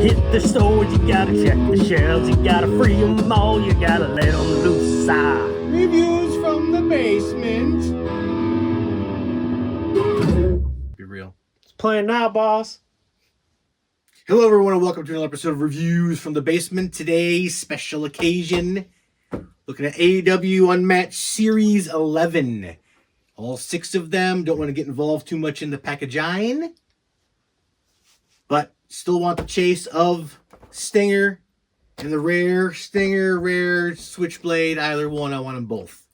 hit the stores, you gotta check the shelves, you gotta free them all, you gotta let them loose. Reviews from the basement. Be real. It's playing now, boss. Hello, everyone, and welcome to another episode of Reviews from the Basement. Today's special occasion, looking at AEW Unmatched Series 11. All 6 of them. Don't want to get involved too much in the packaging, but still want the chase of Stinger and the rare Stinger, rare Switchblade. Either one, I want them both.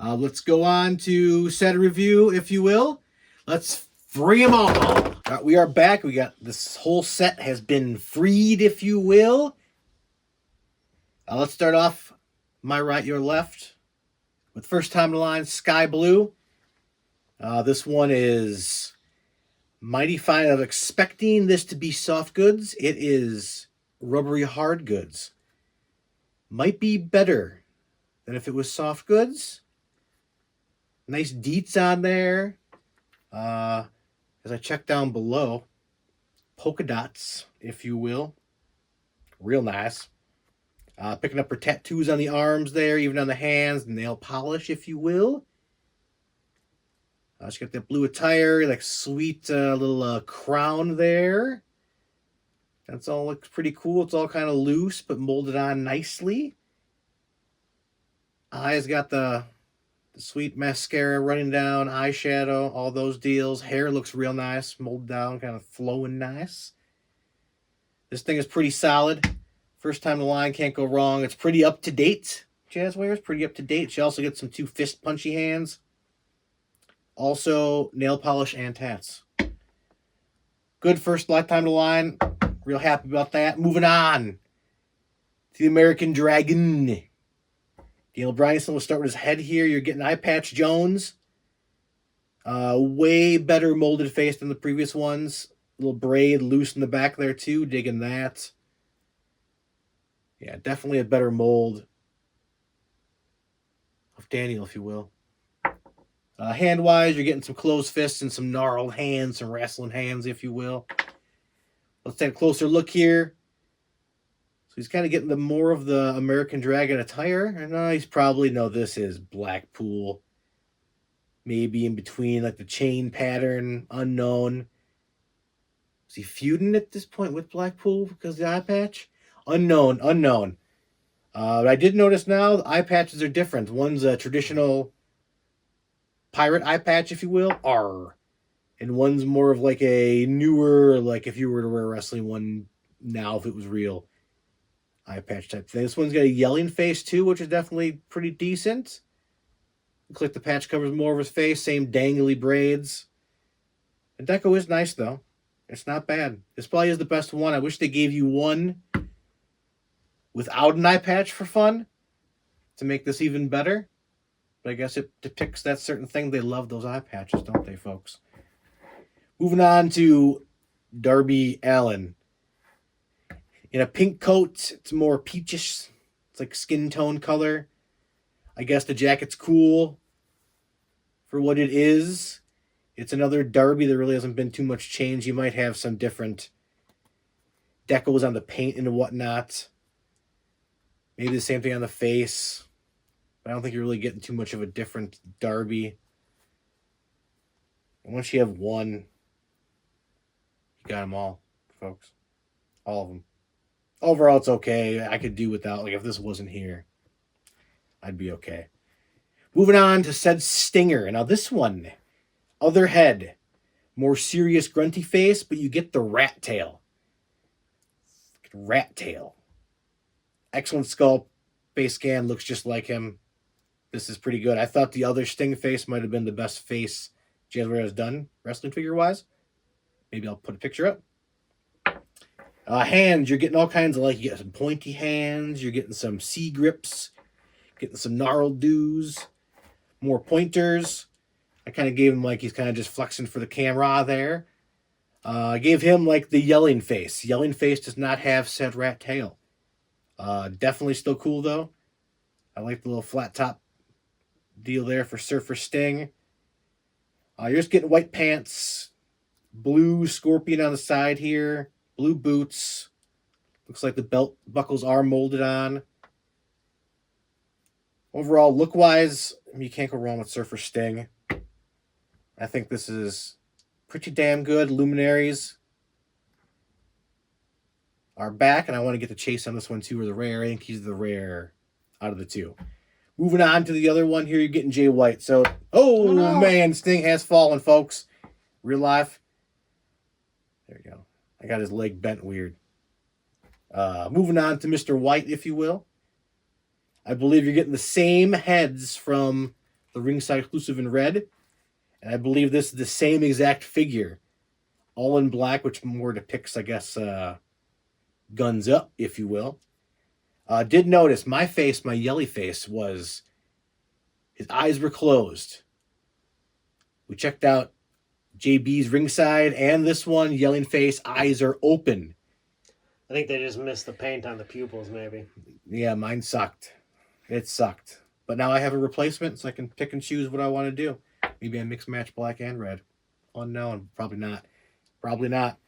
Let's go on to set a review, if you will. Let's free them all. We are back. We got this whole set has been freed, if you will. Let's start off my right, your left. With first time in the line, Sky Blue. This one is mighty fine. I was expecting this to be soft goods. It is rubbery hard goods. Might be better than if it was soft goods. Nice deets on there. As I check down below, polka dots, if you will. Real nice. Picking up her tattoos on the arms there, even on the hands, nail polish, if you will. She got that blue attire, like sweet little crown there. That's all looks pretty cool. It's all kind of loose, but molded on nicely. Eyes got the sweet mascara running down, eyeshadow, all those deals. Hair looks real nice, molded down, kind of flowing nice. This thing is pretty solid. First time in the line, can't go wrong. It's pretty up to date. Jazz wears pretty up to date. She also gets some 2 fist punchy hands. Also, nail polish and tats. Good first lifetime to line. Real happy about that. Moving on to the American Dragon. Daniel Bryanson will start with his head here. You're getting Eye Patch Jones. Way better molded face than the previous ones. Little braid loose in the back there too. Digging that. Yeah, definitely a better mold of Daniel, if you will. Hand-wise, you're getting some closed fists and some gnarled hands, some wrestling hands, if you will. Let's take a closer look here. So he's kind of getting the more of the American Dragon attire. And he's probably, this is Blackpool. Maybe in between, like the chain pattern, unknown. Is he feuding at this point with Blackpool because of the eye patch? Unknown. But I did notice now the eye patches are different. One's a traditional pirate eye patch, if you will, R. And one's more of like a newer, like if you were to wear a wrestling one now, if it was real, eye patch type thing. This one's got a yelling face too, which is definitely pretty decent. Looks like the patch covers more of his face, same dangly braids. The deco is nice though. It's not bad. This probably is the best one. I wish they gave you one without an eye patch for fun to make this even better. But I guess it depicts that certain thing. They love those eye patches, don't they, folks? Moving on to Darby Allin. In a pink coat, it's more peachish. It's like skin tone color. I guess the jacket's cool for what it is. It's another Darby. There really hasn't been too much change. You might have some different decals on the paint and whatnot. Maybe the same thing on the face. But I don't think you're really getting too much of a different Darby. And once you have one, you got them all, folks. All of them. Overall, it's okay. I could do without, like, if this wasn't here, I'd be okay. Moving on to said Stinger. Now, this one, other head, more serious, grunty face, but you get the rat tail. Rat tail. Excellent sculpt. Face scan looks just like him. This is pretty good. I thought the other Sting face might have been the best face Jazzware has done, wrestling figure-wise. Maybe I'll put a picture up. Hands, you're getting all kinds of, like, you get some pointy hands, you're getting some C-grips, getting some gnarled doos, more pointers. I kind of gave him, like, he's kind of just flexing for the camera there. I gave him, like, the yelling face. Yelling face does not have said rat tail. Definitely still cool, though. I like the little flat top deal there for Surfer Sting. You're just getting white pants, blue scorpion on the side here, Blue boots. Looks like the belt buckles are molded on. Overall, look-wise, you can't go wrong with Surfer Sting. I think this is pretty damn good. Luminaries are back, and I want to get the chase on this one too, or the rare. I think he's the rare out of the two. Moving on to the other one here, you're getting Jay White. So, oh no. man, Sting has fallen, folks. Real life. There you go. I got his leg bent weird. Moving on to Mr. White, if you will. I believe you're getting the same heads from the ringside exclusive in red. And I believe this is the same exact figure. All in black, which more depicts, I guess, guns up, if you will. Did notice my face, my yelly face, was... his eyes were closed. We checked out JB's ringside and this one, yelling face, eyes are open. I think they just missed the paint on the pupils, maybe. Yeah, mine sucked. It sucked. But now I have a replacement, so I can pick and choose what I want to do. Maybe I mix match black and red. Unknown. Probably not. Probably not.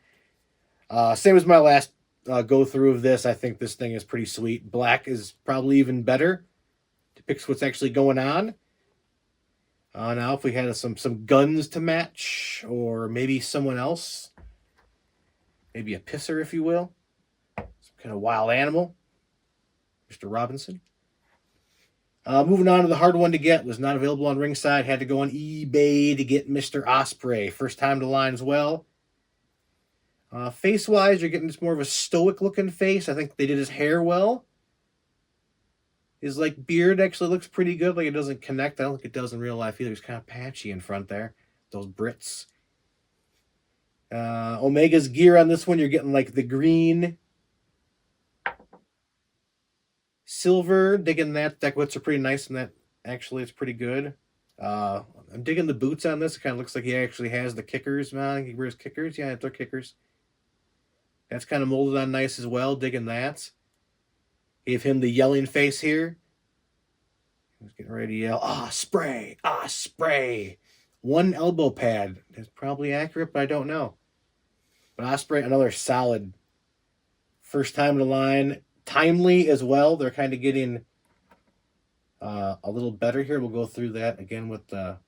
Same as my last go through of this. I think this thing is pretty sweet. Black is probably even better. Depicts what's actually going on. Now, if we had some guns to match, or maybe someone else, maybe a pisser, if you will, some kind of wild animal, Mr. Robinson. Moving on to the hard one to get, was not available on ringside. Had to go on eBay to get Mr. Ospreay. First time to line as well. Face-wise, you're getting just more of a stoic-looking face. I think they did his hair well. His beard actually looks pretty good. It doesn't connect. I don't think it does in real life either. It's kind of patchy in front there. Those Brits. Omega's gear on this one, you're getting the green, silver. Digging that. Deckwits are pretty nice, and that actually it's pretty good. I'm digging the boots on this. It kind of looks like he actually has the kickers. Man, he wears kickers. Yeah, they're kickers. That's kind of molded on nice as well. Digging that. Gave him the yelling face here. He was getting ready to yell, "Ospreay! Ospreay!" One elbow pad. That's probably accurate, but I don't know. But Ospreay, another solid first time in the line. Timely as well. They're kind of getting a little better here. We'll go through that again with the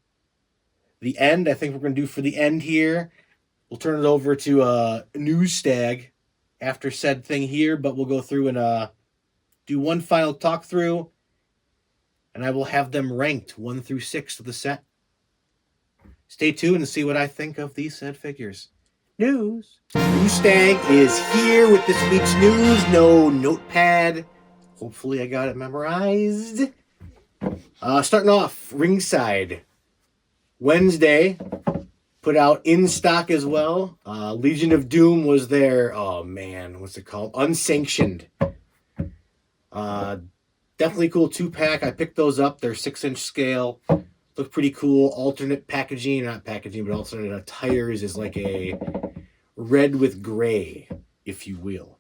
end. I think we're going to do for the end here. We'll turn it over to News Stag after said thing here, but we'll go through and do one final talk through, and I will have them ranked 1 through 6 of the set. Stay tuned and see what I think of these said figures. News. News Stag is here with this week's news. No notepad. Hopefully I got it memorized. Starting off, ringside. Wednesday, put out in stock as well. Legion of Doom was there. Oh man, what's it called? Unsanctioned. Definitely cool 2-pack. I picked those up. They're 6-inch scale. Look pretty cool. Alternate packaging, not packaging, but alternate tires is a red with gray, if you will.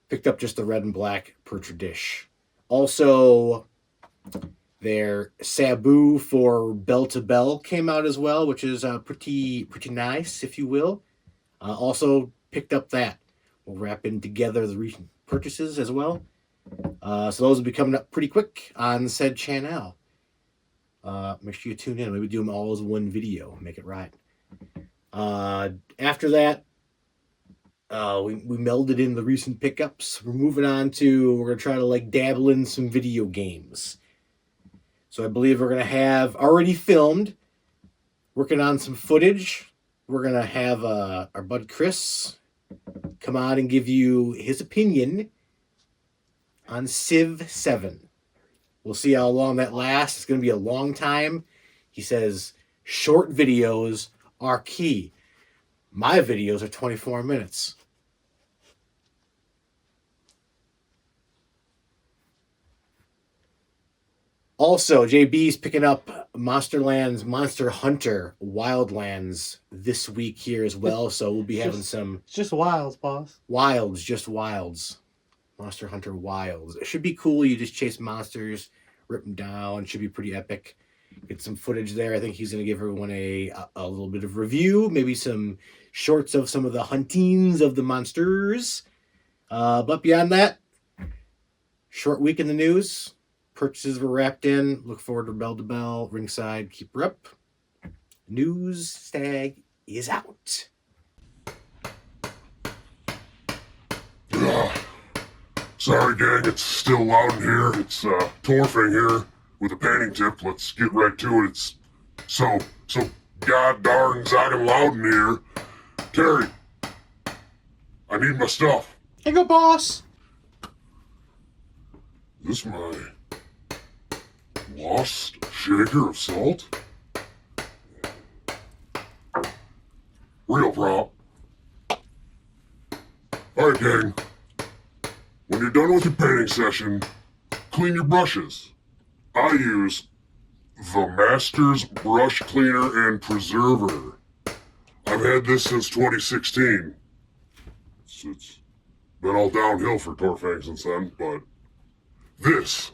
Picked up just the red and black per tradish. Also, their Sabu for Bell to Bell came out as well, which is pretty nice, if you will. Also picked up that. We'll wrap in together the recent purchases as well. So those will be coming up pretty quick on said channel. Make sure you tune in. Maybe do them all as one video. Make it right. After that, we melded in the recent pickups. We're moving on to, we're going to try to dabble in some video games. So I believe we're going to have already filmed, working on some footage. We're going to have our bud Chris come on and give you his opinion on Civ 7. We'll see how long that lasts. It's going to be a long time. He says short videos are key. My videos are 24 minutes. Also, JB's picking up Monsterland's Monster Hunter Wildlands this week here as well. So we'll be having some... It's just wilds, boss. Wilds, just wilds. Monster Hunter Wilds. It should be cool. You just chase monsters, rip them down. It should be pretty epic. Get some footage there. I think he's going to give everyone a little bit of review, maybe some shorts of some of the huntings of the monsters. But beyond that, short week in the news. Purchases were wrapped in. Look forward to bell to bell, ringside. Keep her up. News Stag is out. Sorry, gang, it's still loud in here. It's Torfing here with a painting tip. Let's get right to it. It's so god darn zagging loud in here. Terry, I need my stuff. Here you go, boss. This my lost shaker of salt? Real prop. Alright, gang. When you're done with your painting session, clean your brushes. I use the Masters Brush Cleaner and Preserver. I've had this since 2016. It's been all downhill for Torfang since then, but this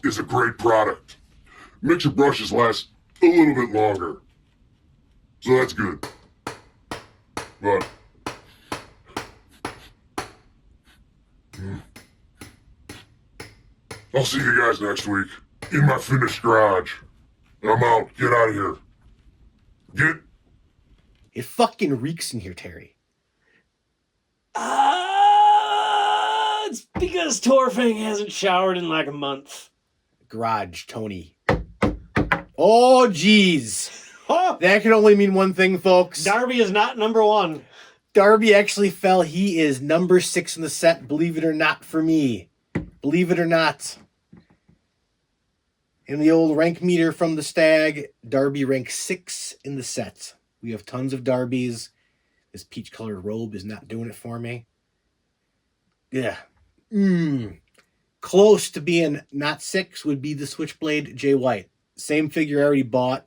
is a great product. Makes your brushes last a little bit longer. So that's good. But I'll see you guys next week in my finished garage. I'm out. Get out of here. Get. It fucking reeks in here, Terry. It's because Torfang hasn't showered in like a month. Garage, Tony. Oh, jeez. That can only mean one thing, folks. Darby is not number one. Darby actually fell. He is number 6 in the set, believe it or not, for me. Believe it or not. In the old rank meter from the Stag, Darby ranks 6 in the set. We have tons of Darbys. This peach-colored robe is not doing it for me. Yeah. Close to being not 6 would be the Switchblade Jay White. Same figure I already bought.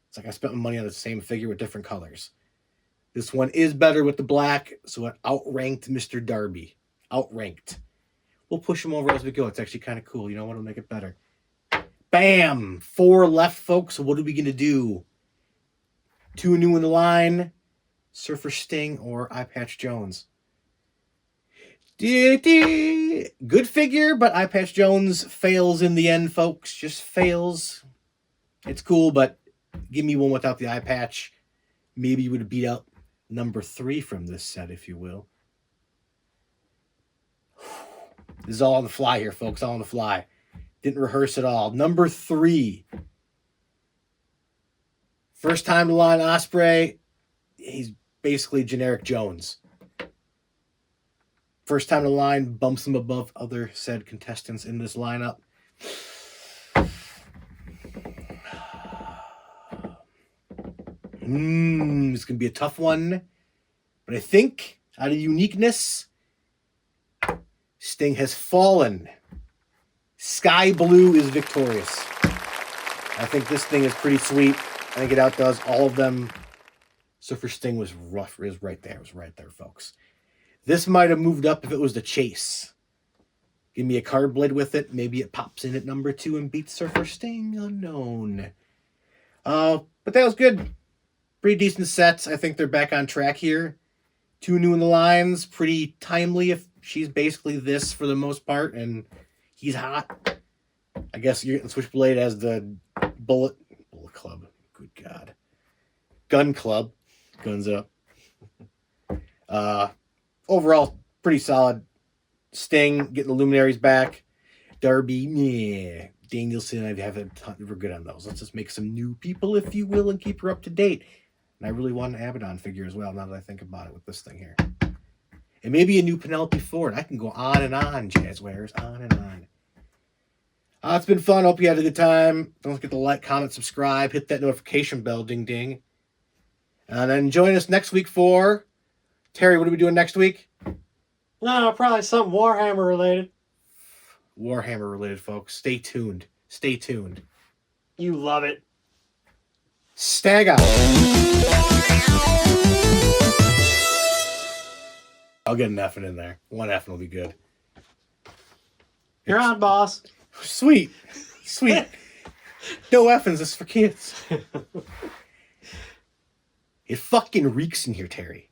It's like I spent my money on the same figure with different colors. This one is better with the black, so it outranked Mr. Darby. Outranked. We'll push him over as we go. It's actually kind of cool. You know what? It'll make it better. Bam! 4 left, folks. So what are we going to do? 2 new in the line. Surfer Sting or Eye Patch Jones. Good figure, but Eye Patch Jones fails in the end, folks. Just fails. It's cool, but give me one without the eye patch. Maybe you would beat out number 3 from this set, if you will. This is all on the fly here, folks. All on the fly. Didn't rehearse at all. Number 3. First time to line Osprey. He's basically generic Jones. First time to line bumps him above other said contestants in this lineup. It's going to be a tough one. But I think out of uniqueness, Sting has fallen. Sky Blue is victorious. I think this thing is pretty sweet. I think it outdoes all of them. So for Sting was rough. It was right there. It was right there, folks. This might have moved up if it was the chase. Give me a card blade with it. Maybe it pops in at number 2 and beats Surfer Sting. Unknown. But that was good. Pretty decent sets. I think they're back on track here. 2 new in the lines. Pretty timely if she's basically this for the most part. And he's hot. I guess you're getting Switchblade as the Bullet Club. Good God. Gun Club. Guns up. Overall, pretty solid. Sting, getting the Luminaries back. Darby, Danielson, I have a ton. We're good on those. Let's just make some new people, if you will, and keep her up to date. And I really want an Abaddon figure as well, now that I think about it with this thing here. And maybe a new Penelope Ford. I can go on and on, Jazzwares. On and on. It's been fun. Hope you had a good time. Don't forget to like, comment, subscribe. Hit that notification bell. Ding, ding. And then join us next week for... Terry, what are we doing next week? No, probably something Warhammer related. Warhammer related, folks. Stay tuned. Stay tuned. You love it. Stag out. I'll get an effing in there. One effing will be good. You're on, boss. Sweet. Sweet. No effing, this is for kids. It fucking reeks in here, Terry.